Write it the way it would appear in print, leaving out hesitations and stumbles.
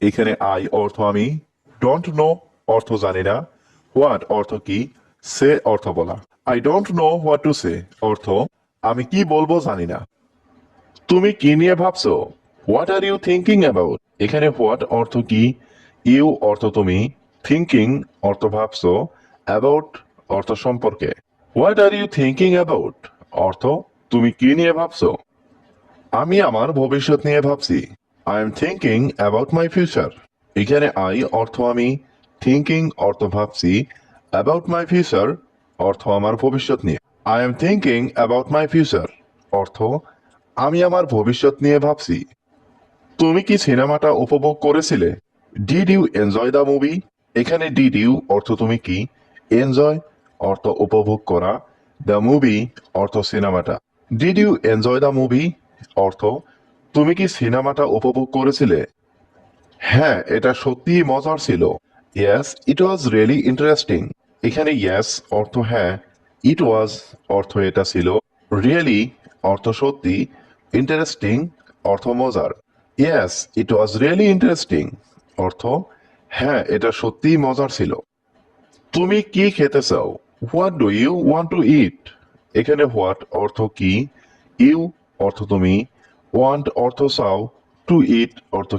এখানে আই অর্থ আমি, ডোন্ট নো অর্থ জানি না, হোয়াট অর্থ কি, সে অর্থ বলা। I don't know what to say অর্থ আমি কি বলবো জানি না। তুমি কি নিয়ে ভাবছো? What are you thinking about? এখানে হোয়াট অর্থ কি, ইউ অর্থ তুমি, থিঙ্কিং অর্থ ভাবছো, অ্যাবাউট অর্থ সম্পর্কে। What are you thinking about অর্থ তুমি কি নিয়ে ভাবছো? আমি আমার ভবিষ্যৎ নিয়ে ভাবছি। I am thinking about my future. এখানে আই অর্থ আমি, থিঙ্কিং অর্থ ভাবছি, অ্যাবাউট মাই ফিউচার অর্থ আমার ভবিষ্যৎ নিয়ে। I am thinking about my future অর্থ আমি আমার ভবিষ্যৎ নিয়ে ভাবছি। তুমি কি সিনেমাটা উপভোগ করেছিলে? Did you enjoy the movie? এখানে ডিড ইউ অর্থ তুমি কি, এনজয় অর্থ উপভোগ করা, দ্য মুভি অর্থ সিনেমাটা। Did you enjoy the movie অর্থ তুমি কি সিনেমাটা উপভোগ করেছিলে? হ্যাঁ, এটা সত্যিই মজার ছিল। Yes it was really interesting. এখানে ইয়েস অর্থ হ্যাঁ, ইট ওয়াজ অর্থ এটা ছিল, রিয়েলি অর্থ সত্যি, ইন্টারেস্টিং অর্থ মজার। Yes it was really interesting অর্থ হ্যাঁ, এটা সত্যিই মজার ছিল। তুমি কি খেতে চাও? What do you want to eat? এখানে হোয়াট অর্থ কি, ইউ অর্থ তুমি, ওয়ান্ট অর্থ চাও, টু ইট অর্থ